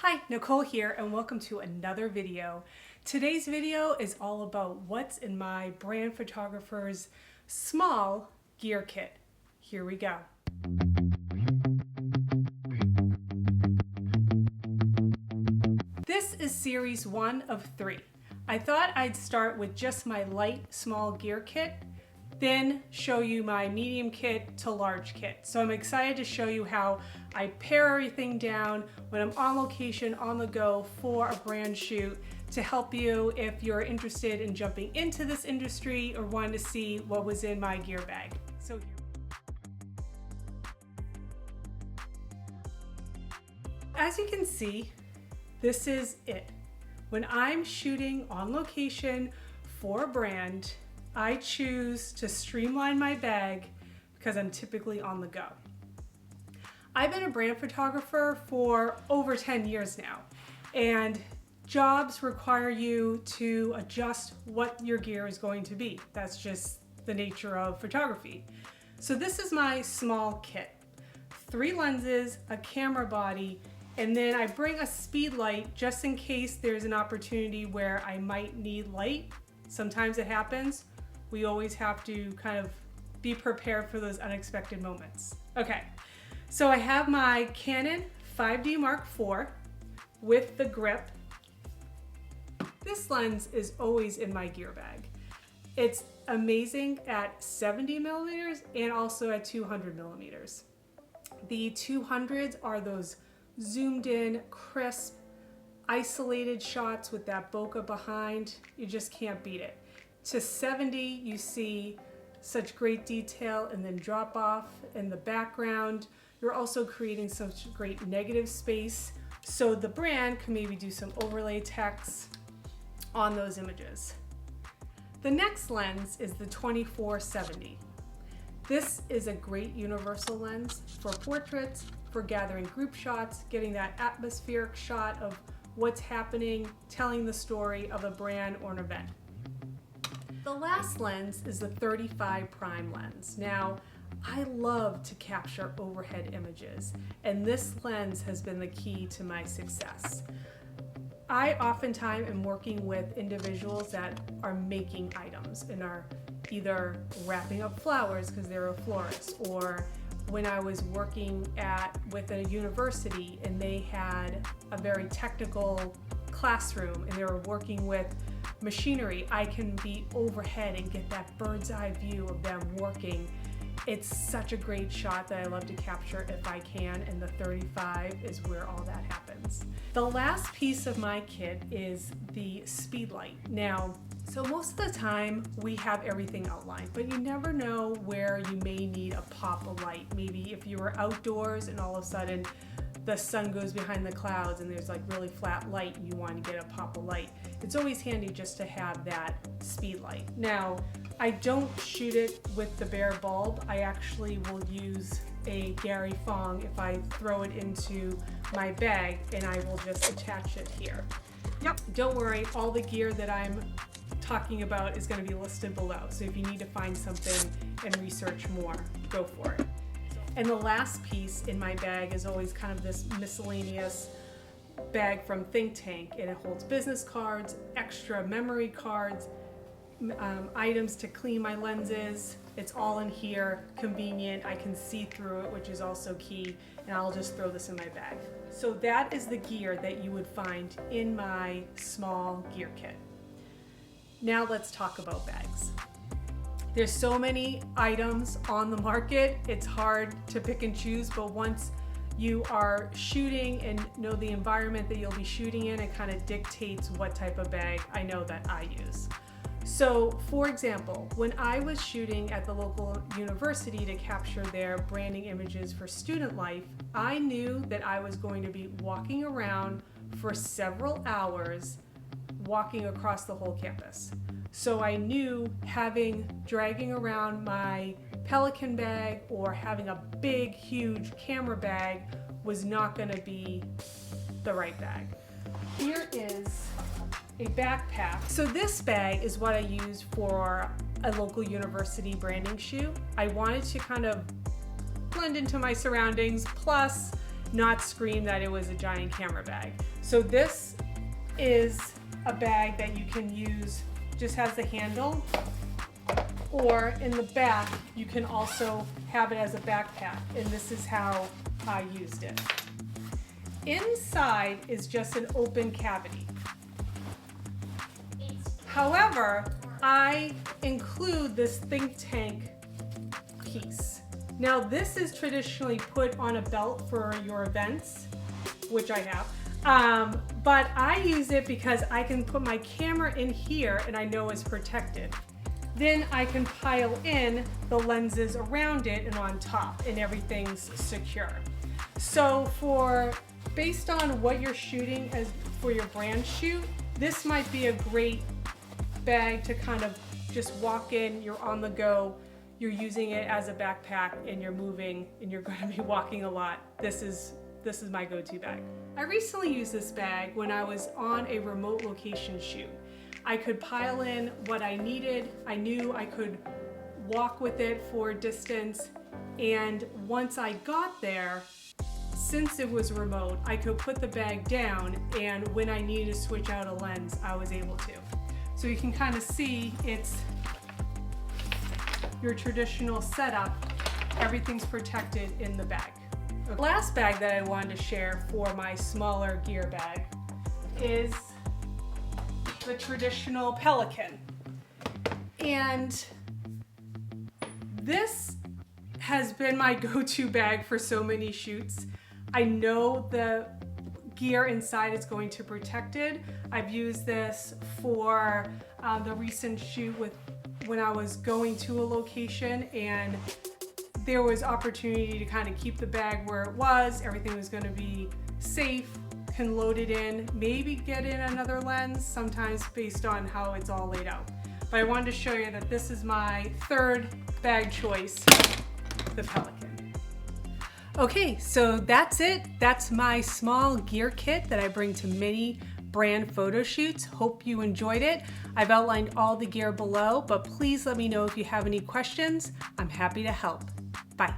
Hi, Nicole here and welcome to another video. Today's video is all about what's in my brand photographer's small gear kit. Here we go. This is series 1 of 3. I thought I'd start with just my light small gear kit, then show you my medium kit to large kit. So I'm excited to show you how I pare everything down when I'm on location, on the go for a brand shoot to help you if you're interested in jumping into this industry or wanting to see what was in my gear bag. So as you can see, this is it. When I'm shooting on location for a brand, I choose to streamline my bag because I'm typically on the go. I've been a brand photographer for over 10 years now, and jobs require you to adjust what your gear is going to be. That's just the nature of photography. So this is my small kit. 3 lenses, a camera body, and then I bring a speed light just in case there's an opportunity where I might need light. Sometimes it happens. We always have to kind of be prepared for those unexpected moments. Okay, so I have my Canon 5D Mark IV with the grip. This lens is always in my gear bag. It's amazing at 70 millimeters and also at 200 millimeters. The 200s are those zoomed in, crisp, isolated shots with that bokeh behind. You just can't beat it. To 70, you see such great detail and then drop off in the background. You're also creating such great negative space. So the brand can maybe do some overlay text on those images. The next lens is the 24-70. This is a great universal lens for portraits, for gathering group shots, getting that atmospheric shot of what's happening, telling the story of a brand or an event. The last lens is the 35 prime lens. Now, I love to capture overhead images, and this lens has been the key to my success. I oftentimes am working with individuals that are making items and are either wrapping up flowers because they're a florist, or when I was working with a university and they had a very technical classroom and they were working with machinery, I can be overhead and get that bird's eye view of them working. It's such a great shot that I love to capture if I can, and the 35 is where all that happens. The last piece of my kit is the speed light. Now, so most of the time we have everything outlined, but you never know where you may need a pop of light. Maybe if you were outdoors and all of a sudden the sun goes behind the clouds and there's like really flat light and you want to get a pop of light. It's always handy just to have that speed light. Now, I don't shoot it with the bare bulb. I actually will use a Gary Fong if I throw it into my bag, and I will just attach it here. Yep, don't worry, all the gear that I'm talking about is going to be listed below. So if you need to find something and research more, go for it. And the last piece in my bag is always kind of this miscellaneous bag from Think Tank, and it holds business cards, extra memory cards, items to clean my lenses. It's all in here, convenient. I can see through it, which is also key, and I'll just throw this in my bag. So that is the gear that you would find in my small gear kit. Now let's talk about bags. There's so many items on the market, it's hard to pick and choose, but once you are shooting and know the environment that you'll be shooting in, it kind of dictates what type of bag I know that I use. So for example, when I was shooting at the local university to capture their branding images for student life, I knew that I was going to be walking around for several hours, walking across the whole campus. So I knew dragging around my Pelican bag or having a big, huge camera bag was not going to be the right bag. Here is a backpack. So this bag is what I use for a local university branding shoot. I wanted to kind of blend into my surroundings, plus not scream that it was a giant camera bag. So this is a bag that you can use, just has the handle, or in the back you can also have it as a backpack, and this is how I used it. Inside is just an open cavity. However, I include this think tank piece. Now this is traditionally put on a belt for your events, which I have, but I use it because I can put my camera in here and I know it's protected. Then I can pile in the lenses around it and on top, and everything's secure. So based on what you're shooting as for your brand shoot, this might be a great bag to kind of just walk in, you're on the go, you're using it as a backpack, and you're moving and you're going to be walking a lot. This is my go-to bag. I recently used this bag when I was on a remote location shoot. I could pile in what I needed. I knew I could walk with it for a distance, and once I got there, since it was remote, I could put the bag down, and when I needed to switch out a lens, I was able to. So you can kind of see it's your traditional setup. Everything's protected in the bag. The last bag that I wanted to share for my smaller gear bag is the traditional Pelican. And this has been my go-to bag for so many shoots. I know the gear inside is going to protect it. I've used this for the recent shoot when I was going to a location, and there was opportunity to kind of keep the bag where it was. Everything was going to be safe, can load it in, maybe get in another lens sometimes based on how it's all laid out. But I wanted to show you that this is my third bag choice, the Pelican. Okay, so that's it. That's my small gear kit that I bring to many brand photo shoots. Hope you enjoyed it. I've outlined all the gear below, but please let me know if you have any questions. I'm happy to help. Bye.